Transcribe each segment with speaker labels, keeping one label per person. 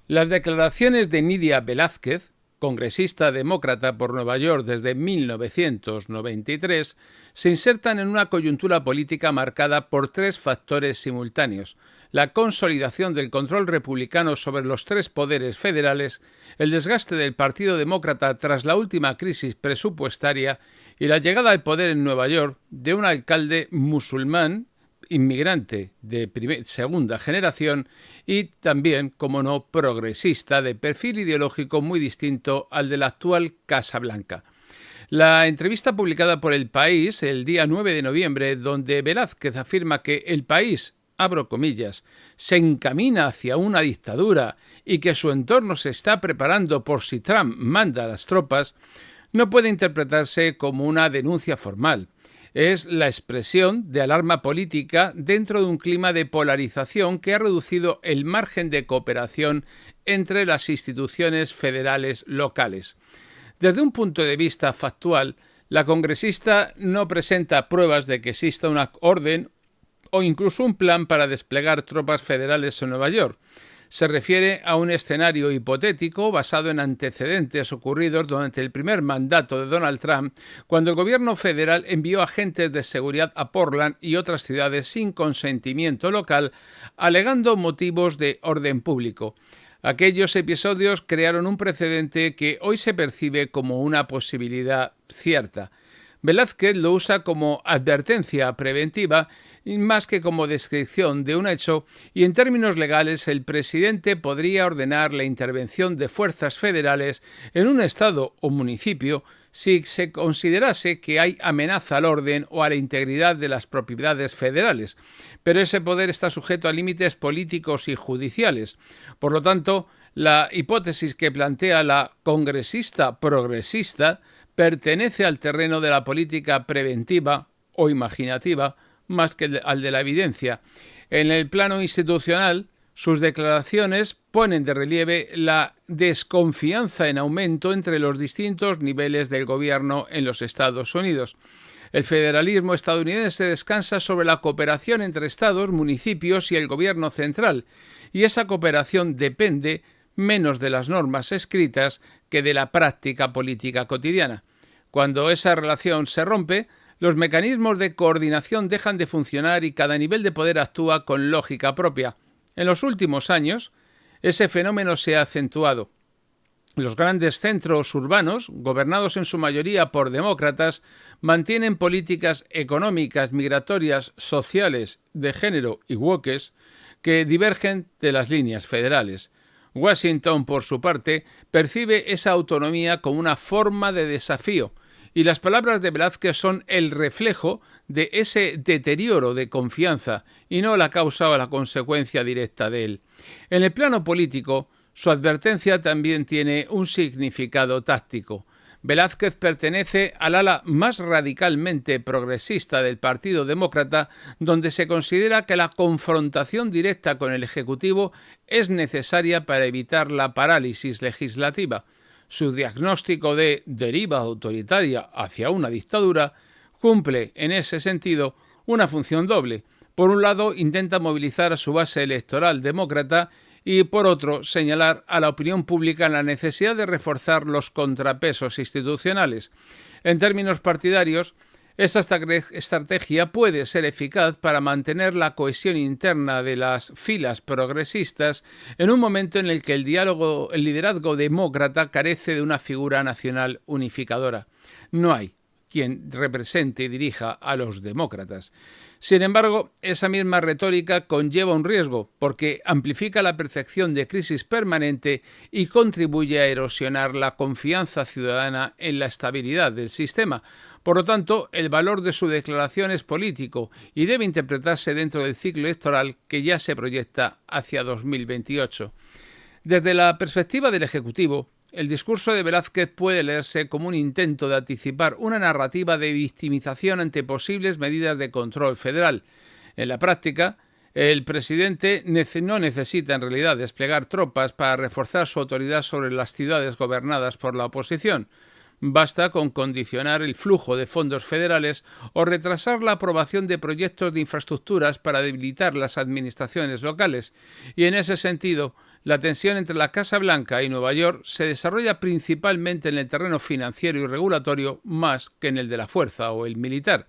Speaker 1: Las declaraciones de Nydia Velázquez, congresista demócrata por Nueva York desde 1993, se insertan en una coyuntura política marcada por tres factores simultáneos: la consolidación del control republicano sobre los tres poderes federales, el desgaste del Partido Demócrata tras la última crisis presupuestaria y la llegada al poder en Nueva York de un alcalde musulmán, inmigrante de segunda generación y también, como no, progresista, de perfil ideológico muy distinto al de la actual Casa Blanca. La entrevista publicada por El País el día 9 de noviembre, donde Velázquez afirma que el país, abro comillas, se encamina hacia una dictadura y que su entorno se está preparando por si Trump manda a las tropas, no puede interpretarse como una denuncia formal. Es la expresión de alarma política dentro de un clima de polarización que ha reducido el margen de cooperación entre las instituciones federales locales. Desde un punto de vista factual, la congresista no presenta pruebas de que exista una orden o incluso un plan para desplegar tropas federales en Nueva York. Se refiere a un escenario hipotético basado en antecedentes ocurridos durante el primer mandato de Donald Trump, cuando el gobierno federal envió agentes de seguridad a Portland y otras ciudades sin consentimiento local, alegando motivos de orden público. Aquellos episodios crearon un precedente que hoy se percibe como una posibilidad cierta. Velázquez lo usa como advertencia preventiva más que como descripción de un hecho, y en términos legales el presidente podría ordenar la intervención de fuerzas federales en un estado o municipio si se considerase que hay amenaza al orden o a la integridad de las propiedades federales, pero ese poder está sujeto a límites políticos y judiciales. Por lo tanto, la hipótesis que plantea la congresista progresista pertenece al terreno de la política preventiva o imaginativa más que al de la evidencia. En el plano institucional, sus declaraciones ponen de relieve la desconfianza en aumento entre los distintos niveles del gobierno en los Estados Unidos. El federalismo estadounidense descansa sobre la cooperación entre estados, municipios y el gobierno central, y esa cooperación depende menos de las normas escritas que de la práctica política cotidiana. Cuando esa relación se rompe, los mecanismos de coordinación dejan de funcionar y cada nivel de poder actúa con lógica propia. En los últimos años, ese fenómeno se ha acentuado. Los grandes centros urbanos, gobernados en su mayoría por demócratas, mantienen políticas económicas, migratorias, sociales, de género y woke que divergen de las líneas federales. Washington, por su parte, percibe esa autonomía como una forma de desafío, y las palabras de Velázquez son el reflejo de ese deterioro de confianza y no la causa o la consecuencia directa de él. En el plano político, su advertencia también tiene un significado táctico. Velázquez pertenece al ala más radicalmente progresista del Partido Demócrata, donde se considera que la confrontación directa con el Ejecutivo es necesaria para evitar la parálisis legislativa. Su diagnóstico de deriva autoritaria hacia una dictadura cumple, en ese sentido, una función doble. Por un lado, intenta movilizar a su base electoral demócrata y, por otro, señalar a la opinión pública la necesidad de reforzar los contrapesos institucionales. En términos partidarios, esta estrategia puede ser eficaz para mantener la cohesión interna de las filas progresistas en un momento en el que el liderazgo demócrata carece de una figura nacional unificadora. No hay quien represente y dirija a los demócratas. Sin embargo, esa misma retórica conlleva un riesgo, porque amplifica la percepción de crisis permanente y contribuye a erosionar la confianza ciudadana en la estabilidad del sistema. Por lo tanto, el valor de su declaración es político y debe interpretarse dentro del ciclo electoral que ya se proyecta hacia 2028. Desde la perspectiva del Ejecutivo, el discurso de Velázquez puede leerse como un intento de anticipar una narrativa de victimización ante posibles medidas de control federal. En la práctica, el presidente no necesita en realidad desplegar tropas para reforzar su autoridad sobre las ciudades gobernadas por la oposición. Basta con condicionar el flujo de fondos federales o retrasar la aprobación de proyectos de infraestructuras para debilitar las administraciones locales, y en ese sentido La tensión entre la Casa Blanca y Nueva York se desarrolla principalmente en el terreno financiero y regulatorio más que en el de la fuerza o el militar.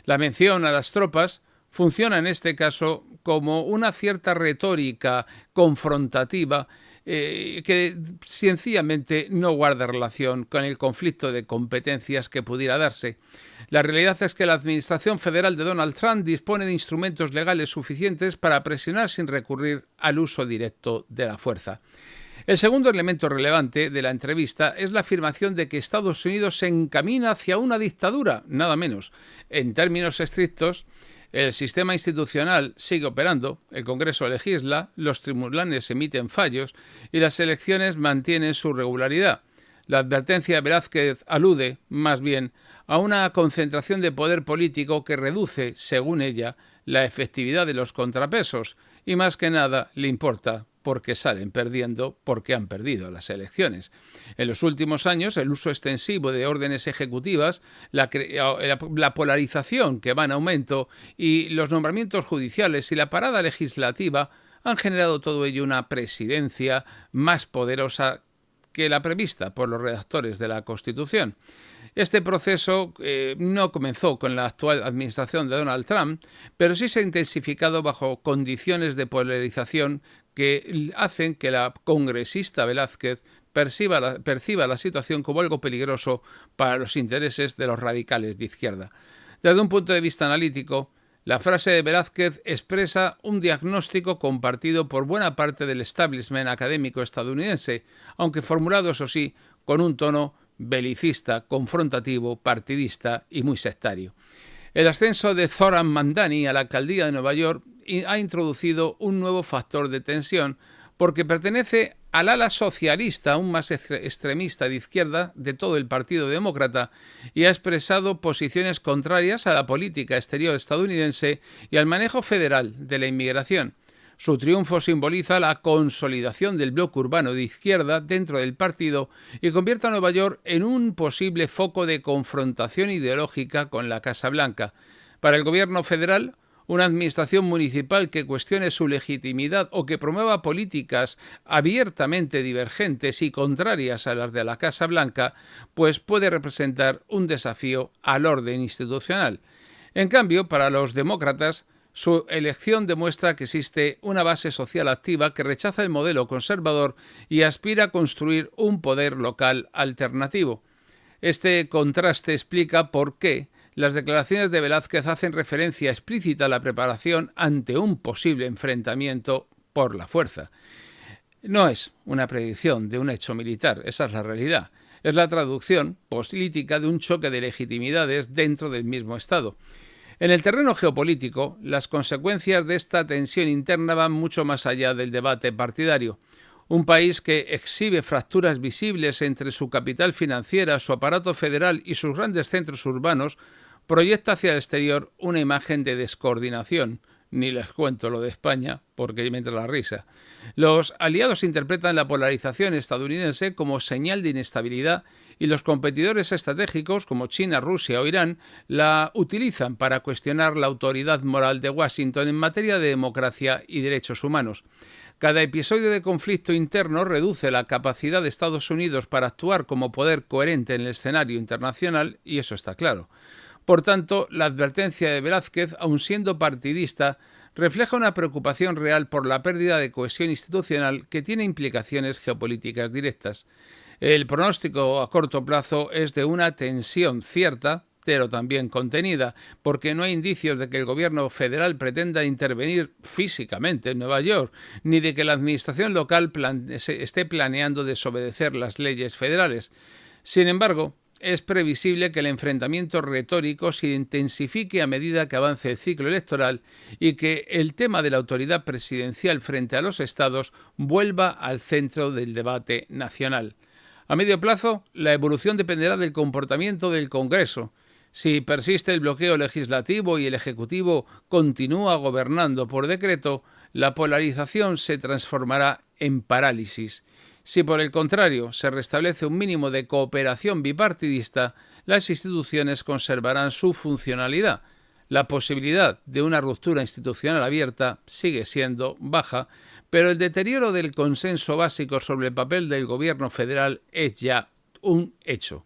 Speaker 1: La mención a las tropas funciona en este caso como una cierta retórica confrontativa que sencillamente no guarda relación con el conflicto de competencias que pudiera darse. La realidad es que la Administración Federal de Donald Trump dispone de instrumentos legales suficientes para presionar sin recurrir al uso directo de la fuerza. El segundo elemento relevante de la entrevista es la afirmación de que Estados Unidos se encamina hacia una dictadura, nada menos. En términos estrictos, el sistema institucional sigue operando, el Congreso legisla, los tribunales emiten fallos y las elecciones mantienen su regularidad. La advertencia de Velázquez alude, más bien, a una concentración de poder político que reduce, según ella, la efectividad de los contrapesos y más que nada le importa porque salen perdiendo porque han perdido las elecciones. En los últimos años, el uso extensivo de órdenes ejecutivas, la polarización que va en aumento y los nombramientos judiciales y la parada legislativa han generado todo ello una presidencia más poderosa que la prevista por los redactores de la Constitución. Este proceso no comenzó con la actual administración de Donald Trump, pero sí se ha intensificado bajo condiciones de polarización que hacen que la congresista Velázquez perciba la situación como algo peligroso para los intereses de los radicales de izquierda. Desde un punto de vista analítico, la frase de Velázquez expresa un diagnóstico compartido por buena parte del establishment académico estadounidense, aunque formulado, eso sí, con un tono belicista, confrontativo, partidista y muy sectario. El ascenso de Zohran Mamdani a la alcaldía de Nueva York ha introducido un nuevo factor de tensión porque pertenece al ala socialista, aún más extremista de izquierda de todo el Partido Demócrata, y ha expresado posiciones contrarias a la política exterior estadounidense y al manejo federal de la inmigración. Su triunfo simboliza la consolidación del bloque urbano de izquierda dentro del partido y convierte a Nueva York en un posible foco de confrontación ideológica con la Casa Blanca. Para el gobierno federal, una administración municipal que cuestione su legitimidad o que promueva políticas abiertamente divergentes y contrarias a las de la Casa Blanca, pues puede representar un desafío al orden institucional. En cambio, para los demócratas, su elección demuestra que existe una base social activa que rechaza el modelo conservador y aspira a construir un poder local alternativo. Este contraste explica por qué las declaraciones de Velázquez hacen referencia explícita a la preparación ante un posible enfrentamiento por la fuerza. No es una predicción de un hecho militar, esa es la realidad. Es la traducción política de un choque de legitimidades dentro del mismo Estado. En el terreno geopolítico, las consecuencias de esta tensión interna van mucho más allá del debate partidario. Un país que exhibe fracturas visibles entre su capital financiera, su aparato federal y sus grandes centros urbanos proyecta hacia el exterior una imagen de descoordinación. Ni les cuento lo de España, porque me entra la risa. Los aliados interpretan la polarización estadounidense como señal de inestabilidad y los competidores estratégicos como China, Rusia o Irán la utilizan para cuestionar la autoridad moral de Washington en materia de democracia y derechos humanos. Cada episodio de conflicto interno reduce la capacidad de Estados Unidos para actuar como poder coherente en el escenario internacional y eso está claro. Por tanto, la advertencia de Velázquez, aun siendo partidista, refleja una preocupación real por la pérdida de cohesión institucional que tiene implicaciones geopolíticas directas. El pronóstico a corto plazo es de una tensión cierta, pero también contenida, porque no hay indicios de que el gobierno federal pretenda intervenir físicamente en Nueva York, ni de que la administración local esté planeando desobedecer las leyes federales. Sin embargo, es previsible que el enfrentamiento retórico se intensifique a medida que avance el ciclo electoral y que el tema de la autoridad presidencial frente a los estados vuelva al centro del debate nacional. A medio plazo, la evolución dependerá del comportamiento del Congreso. Si persiste el bloqueo legislativo y el Ejecutivo continúa gobernando por decreto, la polarización se transformará en parálisis. Si por el contrario se restablece un mínimo de cooperación bipartidista, las instituciones conservarán su funcionalidad. La posibilidad de una ruptura institucional abierta sigue siendo baja, pero el deterioro del consenso básico sobre el papel del gobierno federal es ya un hecho.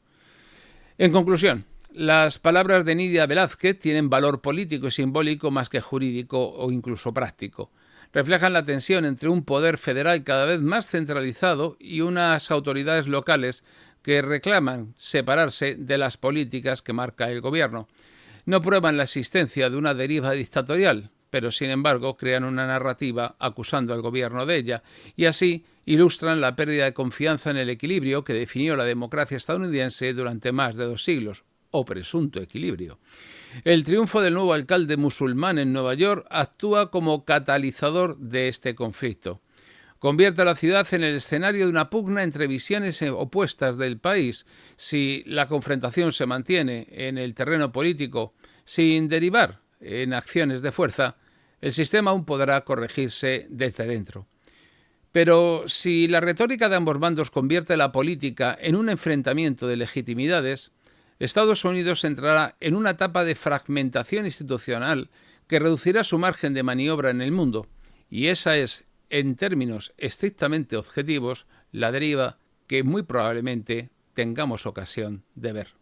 Speaker 1: En conclusión, las palabras de Nydia Velázquez tienen valor político y simbólico más que jurídico o incluso práctico. Reflejan la tensión entre un poder federal cada vez más centralizado y unas autoridades locales que reclaman separarse de las políticas que marca el gobierno. No prueban la existencia de una deriva dictatorial, pero sin embargo crean una narrativa acusando al gobierno de ella, y así ilustran la pérdida de confianza en el equilibrio que definió la democracia estadounidense durante más de 2 siglos, o presunto equilibrio. El triunfo del nuevo alcalde musulmán en Nueva York actúa como catalizador de este conflicto. Convierte a la ciudad en el escenario de una pugna entre visiones opuestas del país. Si la confrontación se mantiene en el terreno político sin derivar en acciones de fuerza, el sistema aún podrá corregirse desde dentro. Pero si la retórica de ambos bandos convierte la política en un enfrentamiento de legitimidades, Estados Unidos entrará en una etapa de fragmentación institucional que reducirá su margen de maniobra en el mundo, y esa es, en términos estrictamente objetivos, la deriva que muy probablemente tengamos ocasión de ver.